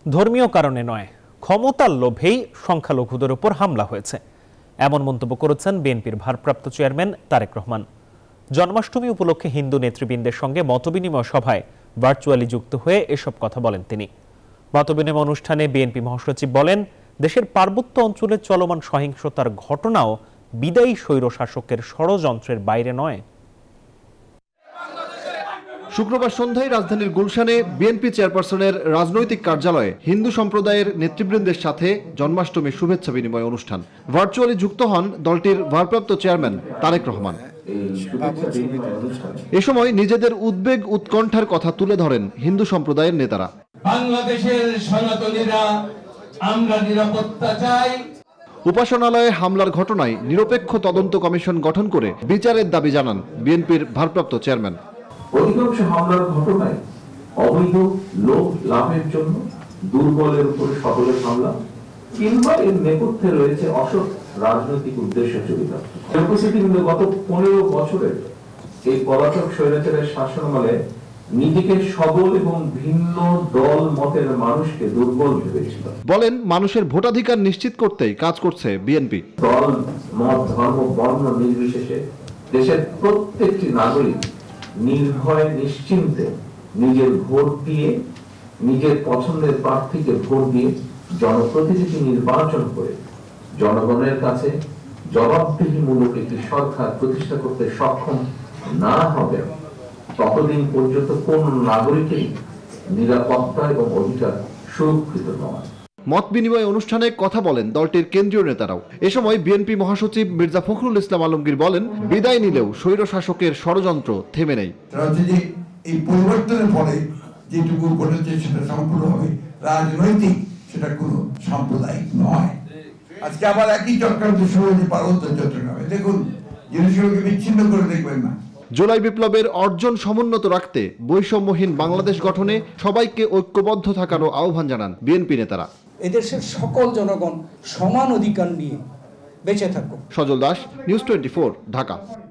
ধর্মীয় কারণে নয়, ক্ষমতার লোভেই সংখ্যালঘুদের উপর হামলা হয়েছে, এমন মন্তব্য করেছেন বিএনপির ভারপ্রাপ্ত চেয়ারম্যান তারেক রহমান। জন্মাষ্টমী উপলক্ষে হিন্দু নেতৃবৃন্দের সঙ্গে মতবিনিময় সভায় ভার্চুয়ালি যুক্ত হয়ে এসব কথা বলেন তিনি। মতবিনিময় অনুষ্ঠানে বিএনপি মহাসচিব বলেন, দেশের পার্বত্য অঞ্চলে চলমান সহিংসতার ঘটনাও বিদায়ী স্বৈরশাসকের ষড়যন্ত্রের বাইরে নয়। শুক্রবার সন্ধ্যায় রাজধানীর গুলশানে বিএনপি চেয়ারপারসনের রাজনৈতিক কার্যালয়ে হিন্দু সম্প্রদায়ের নেতৃবৃন্দের সাথে জন্মাষ্টমীর শুভেচ্ছা বিনিময় অনুষ্ঠান। ভার্চুয়ালি যুক্ত হন দলটির ভারপ্রাপ্ত চেয়ারম্যান তারেক রহমান। এ সময় নিজেদের উদ্বেগ উৎকণ্ঠার কথা তুলে ধরেন হিন্দু সম্প্রদায়ের নেতারা। বাংলাদেশের সনাতনীরা আমরা নিরাপত্তা চাই। উপাসনালয়ে হামলার ঘটনায় নিরপেক্ষ তদন্ত কমিশন গঠন করে বিচারের দাবি জানান বিএনপির ভারপ্রাপ্ত চেয়ারম্যান। অধিকাংশ হামলার ঘটনায় অবৈধ লোক লাভের জন্য দুর্বলের উপরে সবলের হামলা কিংবা এর নেপথ্যে রয়েছে অসৎ রাজনৈতিক উদ্দেশ্য জড়িত। কিন্তু গত 15 বছরের এই পলাতক স্বৈরাচারের শাসনামলে নিজেকে সবল এবং ভিন্ন দল মতের মানুষকে দুর্বল ভেবেছিল। বলেন, মানুষের ভোটাধিকার নিশ্চিত করতেই কাজ করছে বিএনপি। দল মত ধর্ম বর্ণ নির্বিশেষে দেশের প্রত্যেকটি নাগরিক নির্ভয়ে নিশ্চিন্তে নিজের ভোট দিয়ে, নিজের পছন্দের প্রার্থীকে ভোট দিয়ে জনপ্রতিনিধি নির্বাচন করে জনগণের কাছে জবাবদিহিমূলক একটি সরকার প্রতিষ্ঠা করতে সক্ষম না হবে ততদিন পর্যন্ত কোন নাগরিকেরই নিরাপত্তা এবং অধিকার সুরক্ষিত নয়। মত বিনিময় অনুষ্ঠানে কথা বলেন দলটির কেন্দ্রীয় নেতারাও। এ সময় বিএনপি মহাসচিব মির্জা ফখরুল ইসলাম আলমগীর বলেন, বিদায় নিলেও স্বৈরশাসকের ষড়যন্ত্র থেমে নেই। এই পরিবর্তনের ফলে যেটুকু ঘটেছে সেটা সম্পূর্ণভাবে রাজনৈতিক, সেটা কোনো সাম্প্রদায়িক নয়। আজকে আবার একই চক্রান্ত শুরু হয়েছে পার্বত্য চট্টগ্রামে। দেখুন, জিনিসগুলোকে বিচ্ছিন্ন করে দেখবেন না। জুলাই বিপ্লবের অর্জন সমুন্নত রাখতে বৈষম্যহীন বাংলাদেশ গঠনে সবাইকে ঐক্যবদ্ধ থাকারও আহ্বান জানান বিএনপি নেতারা। এদেশের সকল জনগণ সমান অধিকার নিয়ে বেঁচে থাকুক। সজল দাস, নিউজ 24, ঢাকা।